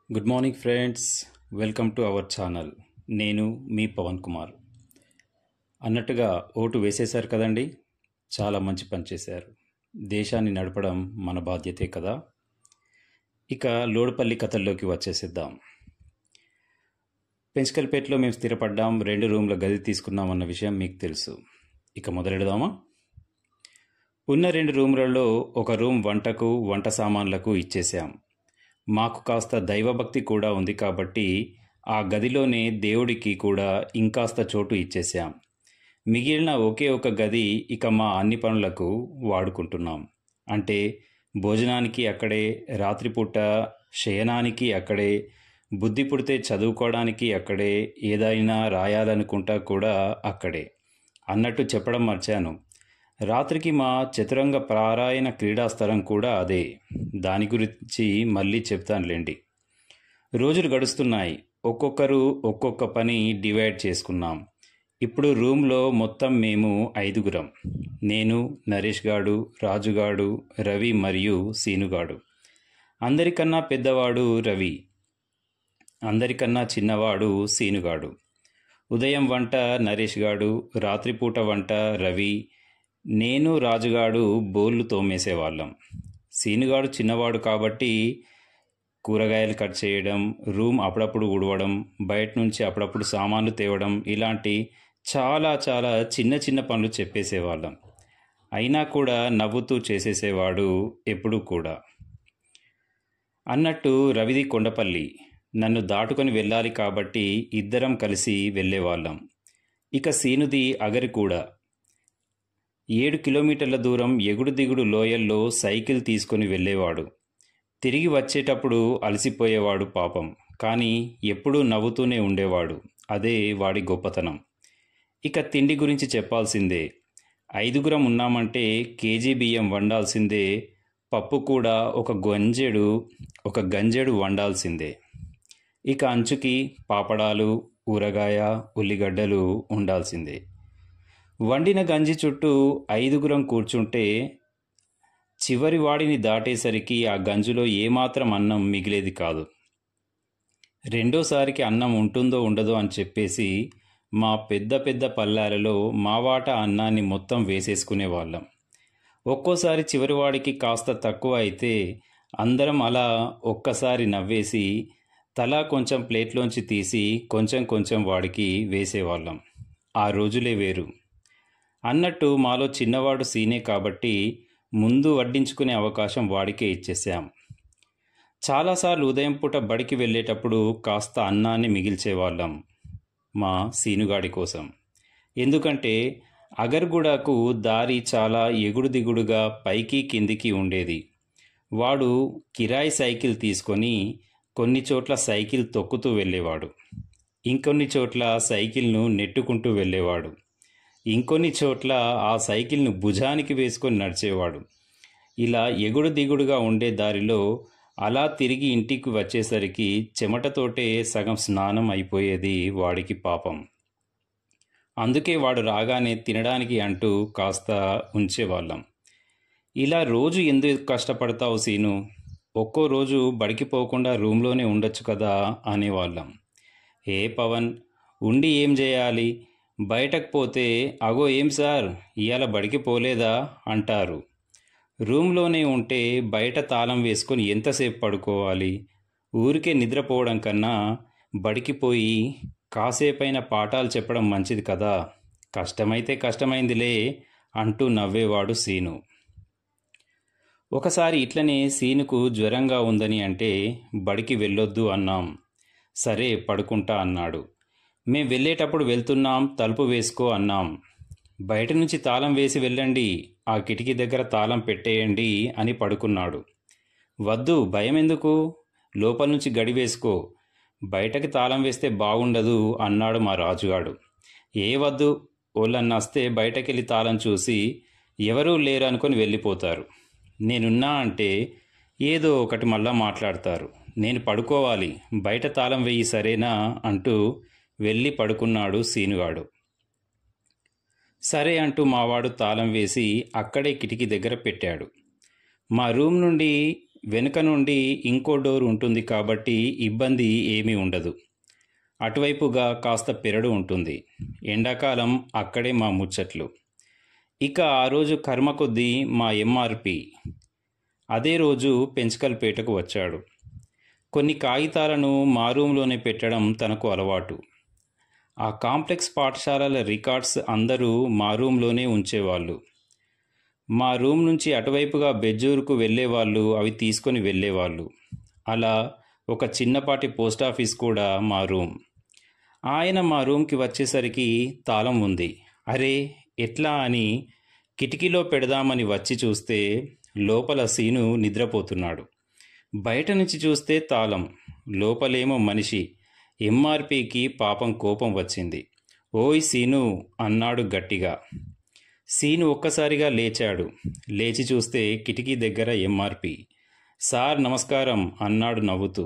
Good morning friends, welcome to our channel. నేను మీ పవన్ కుమార్. అన్నట్టుగా vote వేసేశారు కదండి. చాలా మంచి పని చేశారు. దేశాన్ని నడపడం మన బాధ్యతే కదా. ఇక లోడుపల్లి కథల్లోకి వచ్చేసిద్దాం. పెంచకల్పేటలో మేము స్థిరపడ్డాం, 2 రూమ్ల గది తీసుకున్నామన్న విషయం మీకు తెలుసు. ఇక మొదలెడదామా? ఉన్న 2 రూములలో ఒక రూమ్ వంటకు, వంట సామాన్లకు ఇచ్చేసాం. మాకు కాస్త దైవభక్తి కూడా ఉంది కాబట్టి ఆ గదిలోనే దేవుడికి కూడా ఇంకాస్త చోటు ఇచ్చేసాం. మిగిలిన ఒకే ఒక గది ఇక మా అన్ని పనులకు వాడుకుంటున్నాం. అంటే భోజనానికి అక్కడే, రాత్రిపూట శయనానికి అక్కడే, బుద్ధి పుడితే చదువుకోవడానికి అక్కడే, ఏదైనా రాయాలనుకుంటా కూడా అక్కడే. అన్నట్టు చెప్పడం మర్చాను, రాత్రికి మా చతురంగ పారాయణ క్రీడాస్థలం కూడా అదే. దాని గురించి మళ్ళీ చెప్తానులేండి. రోజులు గడుస్తున్నాయి. ఒక్కొక్కరు ఒక్కొక్క పని డివైడ్ చేసుకున్నాం. ఇప్పుడు రూమ్లో మొత్తం మేము 5గురం. నేను, నరేష్ గాడు, రాజుగాడు, రవి మరియు సీనుగాడు. అందరికన్నా పెద్దవాడు రవి, అందరికన్నా చిన్నవాడు సీనుగాడు. ఉదయం వంట నరేష్ గాడు, రాత్రిపూట వంట రవి, నేను రాజుగాడు బోళ్ళు తోమేసేవాళ్ళం. సీనుగాడు చిన్నవాడు కాబట్టి కూరగాయలు కట్ చేయడం, రూమ్ అప్పుడప్పుడు ఉడవడం, బయట నుంచి అప్పుడప్పుడు సామాన్లు తేవడం, ఇలాంటి చాలా చాలా చిన్న చిన్న పనులు చెప్పేసేవాళ్ళం. అయినా కూడా నవ్వుతూ చేసేసేవాడు ఎప్పుడూ కూడా. అన్నట్టు రవిది కొండపల్లి, నన్ను దాటుకొని వెళ్ళాలి కాబట్టి ఇద్దరం కలిసి వెళ్ళేవాళ్ళం. ఇక సీనుది అగరి కూడా. 7 కిలోమీటర్ల దూరం ఎగుడు దిగుడు లోయల్లో సైకిల్ తీసుకొని వెళ్ళేవాడు. తిరిగి వచ్చేటప్పుడు అలసిపోయేవాడు పాపం, కానీ ఎప్పుడూ నవ్వుతూనే ఉండేవాడు. అదే వాడి గొప్పతనం. ఇక తిండి గురించి చెప్పాల్సిందే. 5గురం ఉన్నామంటే కేజీ బియ్యం వండాల్సిందే, పప్పు కూడా ఒక గంజెడు వండాల్సిందే. ఇక అంచుకి పాపడాలు, ఊరగాయ, ఉల్లిగడ్డలు ఉండాల్సిందే. వండిన గంజి చుట్టూ 5గురం కూర్చుంటే చివరి వాడిని దాటేసరికి ఆ గంజులో ఏమాత్రం అన్నం మిగిలేది కాదు. రెండోసారికి అన్నం ఉంటుందో ఉండదో అని చెప్పేసి మా పెద్ద పెద్ద పల్లాలలో మా వాటా అన్నాన్ని మొత్తం వేసేసుకునేవాళ్ళం. ఒక్కోసారి చివరివాడికి కాస్త తక్కువ అయితే అందరం అలా ఒక్కసారి నవ్వేసి తలా కొంచెం ప్లేట్లోంచి తీసి కొంచెం కొంచెం వాడికి వేసేవాళ్ళం. ఆ రోజులే వేరు. అన్నట్టు మాలో చిన్నవాడు సీనే కాబట్టి ముందు వడ్డించుకునే అవకాశం వాడికే ఇచ్చేసాం. చాలాసార్లు ఉదయం పూట బడికి వెళ్ళేటప్పుడు కాస్త అన్నాన్ని మిగిల్చేవాళ్ళం మా సీనుగాడి కోసం. ఎందుకంటే అగర్గూడకు దారి చాలా ఎగుడు దిగుడుగా పైకి కిందికి ఉండేది. వాడు కిరాయి సైకిల్ తీసుకొని కొన్ని చోట్ల సైకిల్ తొక్కుతూ వెళ్ళేవాడు, ఇంకొన్ని చోట్ల సైకిల్ను నెట్టుకుంటూ వెళ్ళేవాడు, ఇంకొన్ని చోట్ల ఆ సైకిల్ను భుజానికి వేసుకొని నడిచేవాడు. ఇలా ఎగుడు దిగుడుగా ఉండే దారిలో అలా తిరిగి ఇంటికి వచ్చేసరికి చెమటతోటే సగం స్నానం అయిపోయేది వాడికి పాపం. అందుకే వాడు రాగానే తినడానికి అంటూ కాస్త ఉంచేవాళ్ళం. ఇలా రోజు ఎందుకు కష్టపడతావు సీను, ఒక్కో రోజు బడికి పోకుండా రూమ్లోనే ఉండొచ్చు కదా అనేవాళ్ళం. ఏ పవన్, ఉండి ఏం చేయాలి, బయటకు పోతే అగో ఏం సార్ ఇవాళ బడికి పోలేదా అంటారు. రూమ్లోనే ఉంటే బయట తాళం వేసుకొని ఎంతసేపు పడుకోవాలి, ఊరికే నిద్రపోవడం కన్నా బడికి పోయి కాసేపైన పాఠాలు చెప్పడం మంచిది కదా, కష్టమైతే కష్టమైందిలే అంటూ నవ్వేవాడు సీను. ఒకసారి ఇట్లనే సీనుకు జ్వరంగా ఉందని అంటే బడికి వెళ్ళొద్దు అన్నాం. సరే పడుకుంటా అన్నాడు. మేం వెళ్ళేటప్పుడు వెళ్తున్నాం, తలుపు వేసుకో అన్నాం. బయట నుంచి తాళం వేసి వెళ్ళండి, ఆ కిటికీ దగ్గర తాళం పెట్టేయండి అని పడుకున్నాడు. వద్దు, భయం ఎందుకు, లోపల నుంచి గడి వేసుకో, బయటకి తాళం వేస్తే బాగుండదు అన్నాడు మా రాజుగాడు. ఏ వద్దు, ఓళ్ళన్నా వస్తే బయటకెళ్ళి తాళం చూసి ఎవరూ లేరు అనుకొని వెళ్ళిపోతారు. నేనున్నా అంటే ఏదో ఒకటి మళ్ళా మాట్లాడతారు. నేను పడుకోవాలి, బయట తాళం వెయ్యి సరేనా అంటూ వెళ్ళి పడుకున్నాడు సీనుగాడు. సరే అంటూ మావాడు తాళం వేసి అక్కడే కిటికీ దగ్గర పెట్టాడు. మా రూమ్ నుండి వెనుక నుండి ఇంకో డోర్ ఉంటుంది కాబట్టి ఇబ్బంది ఏమీ ఉండదు. అటువైపుగా కాస్త పెరడు ఉంటుంది. ఎండాకాలం అక్కడే మా ముచ్చట్లు. ఇక ఆ రోజు కర్మ కొద్దీ మా ఎంఆర్పి అదే రోజు పెంచకల్పేటకు వచ్చాడు. కొన్ని కాగితాలను మా రూంలోనే పెట్టడం తనకు అలవాటు. ఆ కాంప్లెక్స్ పాఠశాలల రికార్డ్స్ అందరూ మా రూంలోనే ఉంచేవాళ్ళు. మా రూమ్ నుంచి అటువైపుగా బెజ్జూరుకు వెళ్ళేవాళ్ళు అవి తీసుకొని వెళ్ళేవాళ్ళు. అలా ఒక చిన్నపాటి పోస్టాఫీస్ కూడా మా రూమ్. ఆయన మా రూమ్కి వచ్చేసరికి తాళం ఉంది. అరే ఎట్లా అని కిటికీలో పెడదామని వచ్చి చూస్తే లోపల సీను నిద్రపోతున్నాడు. బయట నుంచి చూస్తే తాళం, లోపలేమో మనిషి. ఎంఆర్పికి పాపం కోపం వచ్చింది. ఓయ్ సీను అన్నాడు గట్టిగా. సీను ఒక్కసారిగా లేచాడు. లేచి చూస్తే కిటికీ దగ్గర ఎంఆర్పి. సార్ నమస్కారం అన్నాడు నవ్వుతూ.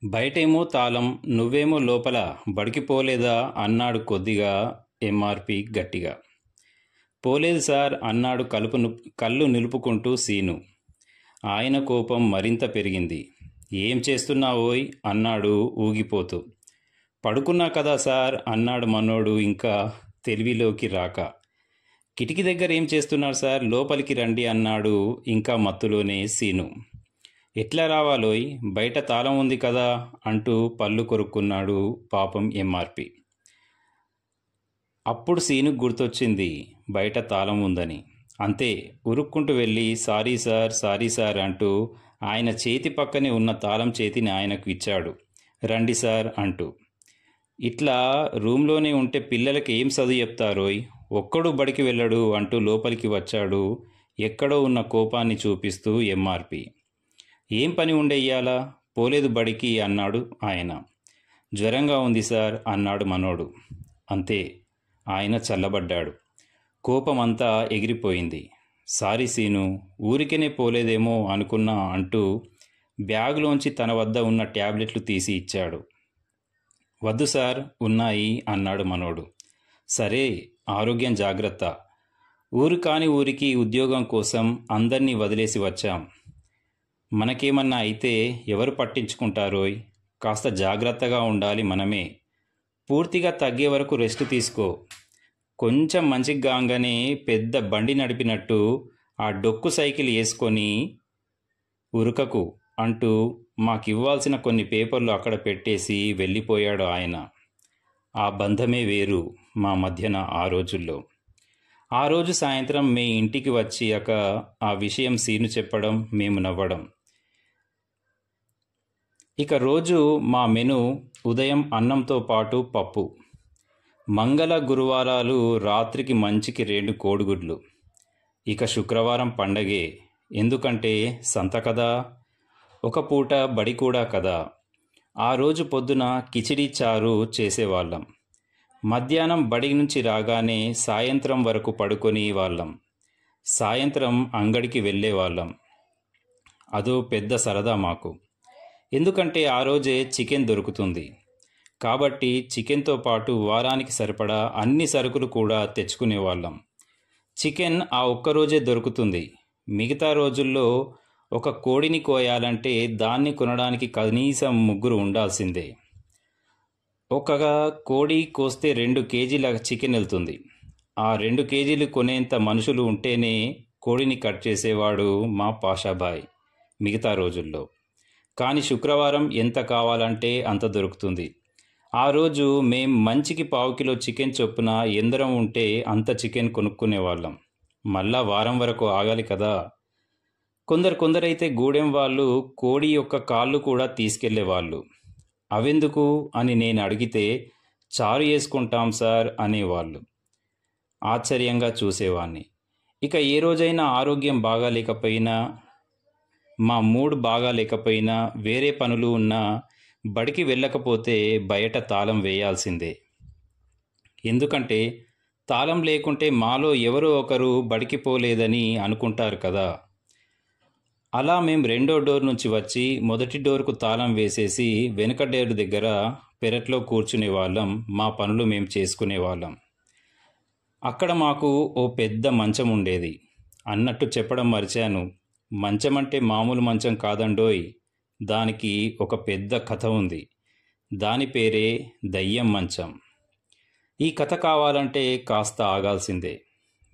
బయటేమో తాళం, నువ్వేమో లోపల బడికి పోలేదా అన్నాడు కొద్దిగా ఎంఆర్పి గట్టిగా. పోలేదు సార్ అన్నాడు కళ్ళు నిలుపుకుంటూ సీను. ఆయన కోపం మరింత పెరిగింది. ఏం చేస్తున్నావోయ్ అన్నాడు ఊగిపోతూ. పడుకున్నా కదా సార్ అన్నాడు మనోడు ఇంకా తెలివిలోకి రాక. కిటికీ దగ్గర ఏం చేస్తున్నారు సార్, లోపలికి రండి అన్నాడు ఇంకా మత్తులోనే సీను. ఎట్లా రావాలోయ్, బయట తాళం ఉంది కదా అంటూ పళ్ళు కొరుక్కున్నాడు పాపం ఎంఆర్పి. అప్పుడు సీనుకు గుర్తొచ్చింది బయట తాళం ఉందని. అంతే ఉరుక్కుంటూ వెళ్ళి సారీ సార్ అంటూ ఆయన చేతి పక్కనే ఉన్న తాళం చేతిని ఆయనకు ఇచ్చాడు. రండి సార్ అంటూ. ఇట్లా రూమ్లోనే ఉంటే పిల్లలకి ఏం చదువు చెప్తారోయ్, ఒక్కడు బడికి వెళ్ళడు అంటూ లోపలికి వచ్చాడు ఎక్కడో ఉన్న కోపాన్ని చూపిస్తూ ఎంఆర్పి. ఏం పని ఉండేయ్యాలా, పోలేదు బడికి అన్నాడు ఆయన. జ్వరంగా ఉంది సార్ అన్నాడు మనోడు. అంతే, ఆయన చల్లబడ్డాడు. కోపమంతా ఎగిరిపోయింది. సారీ సీను, ఊరికేనే పోలేదేమో అనుకున్నా అంటూ బ్యాగులోంచి తన వద్ద ఉన్న ట్యాబ్లెట్లు తీసి ఇచ్చాడు. వద్దు సార్, ఉన్నాయి అన్నాడు మనోడు. సరే, ఆరోగ్యం జాగ్రత్త. ఊరు కాని ఊరికి ఉద్యోగం కోసం అందర్నీ వదిలేసి వచ్చాం. మనకేమన్నా అయితే ఎవరు పట్టించుకుంటారోయ్, కాస్త జాగ్రత్తగా ఉండాలి మనమే. పూర్తిగా తగ్గే వరకు రెస్ట్ తీసుకో. కొంచెం మంచిగా గాంగానే పెద్ద బండి నడిపినట్టు ఆ డొక్కు సైకిల్ వేసుకొని ఉరకకు అంటూ మాకివ్వాల్సిన కొన్ని పేపర్లు అక్కడ పెట్టేసి వెళ్ళిపోయాడు ఆయన. ఆ బంధమే వేరు మా మధ్యన ఆ రోజుల్లో. ఆ రోజు సాయంత్రం మే ఇంటికి వచ్చాక ఆ విషయం సీను చెప్పడం, మేము నవ్వడం. ఇక రోజు మా మెను ఉదయం అన్నంతో పాటు పప్పు, మంగళ గురువారాలు రాత్రికి మంచికి 2 కోడిగుడ్లు. ఇక శుక్రవారం పండగే, ఎందుకంటే సంత కదా, ఒక పూట బడి కూడా కదా. ఆ రోజు పొద్దున కిచిడి చారు చేసేవాళ్ళం. మధ్యాహ్నం బడి నుంచి రాగానే సాయంత్రం వరకు పడుకొని వాళ్ళం. సాయంత్రం అంగడికి వెళ్ళేవాళ్ళం. అదో పెద్ద సరదా మాకు. ఎందుకంటే ఆ రోజే చికెన్ దొరుకుతుంది కాబట్టి చికెన్తో పాటు వారానికి సరిపడా అన్ని సరుకులు కూడా తెచ్చుకునేవాళ్ళం. చికెన్ ఆ ఒక్కరోజే దొరుకుతుంది. మిగతా రోజుల్లో ఒక కోడిని కోయాలంటే దాన్ని కొనడానికి కనీసం 3 ఉండాల్సిందే. ఒక కోడి కోస్తే 2 కేజీల చికెన్ వెళ్తుంది. ఆ 2 కేజీలు కొనేంత మనుషులు ఉంటేనే కోడిని కట్ చేసేవాడు మా పాషాబాయ్ మిగతా రోజుల్లో. కానీ శుక్రవారం ఎంత కావాలంటే అంత దొరుకుతుంది. ఆ రోజు మేం మంచికి 1/4 కిలో చికెన్ చొప్పున ఎందరం ఉంటే అంత చికెన్ కొనుక్కునేవాళ్ళం. మళ్ళా వారం వరకు ఆగాలి కదా. కొందరైతే గూడెం వాళ్ళు కోడి యొక్క కాళ్ళు కూడా తీసుకెళ్లేవాళ్ళు. అవెందుకు అని నేను అడిగితే చారు వేసుకుంటాం సార్ అనేవాళ్ళు. ఆశ్చర్యంగా చూసేవాణ్ణి. ఇక ఏ రోజైనా ఆరోగ్యం బాగాలేకపోయినా, మా మూడ్ బాగాలేకపోయినా, వేరే పనులు ఉన్నా బడికి వెళ్ళకపోతే బయట తాళం వేయాల్సిందే. ఎందుకంటే తాళం లేకుంటే మాలో ఎవరో ఒకరు బడికి పోలేదని అనుకుంటారు కదా. అలా మేము 2వ డోర్ నుంచి వచ్చి మొదటి డోర్కు తాళం వేసేసి వెనుక డోర్ దగ్గర పెరట్లో కూర్చునేవాళ్ళం. మా పనులు మేము చేసుకునేవాళ్ళం. అక్కడ మాకు ఓ పెద్ద మంచం ఉండేది. అన్నట్టు చెప్పడం మర్చాను, మంచం అంటే మామూలు మంచం కాదండోయ్. దానికి ఒక పెద్ద కథ ఉంది. దాని పేరే దయ్యం మంచం. ఈ కథ కావాలంటే కాస్త ఆగాల్సిందే.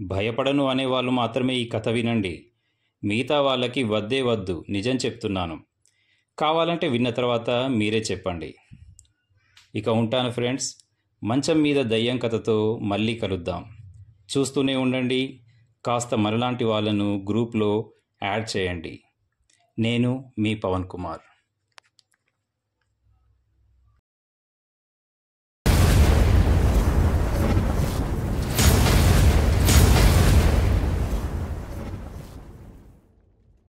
భయపడను అనేవాళ్ళు మాత్రమే ఈ కథ వినండి. మిగతా వాళ్ళకి వద్దే వద్దు, నిజం చెప్తున్నాను. కావాలంటే విన్న తర్వాత మీరే చెప్పండి. ఇక ఉంటాను ఫ్రెండ్స్. మంచం మీద దయ్యం కథతో మళ్ళీ కలుద్దాం. చూస్తూనే ఉండండి. కాస్త మనలాంటి వాళ్ళను గ్రూప్లో యాడ్ చేయండి. నేను మీ పవన్ కుమార్.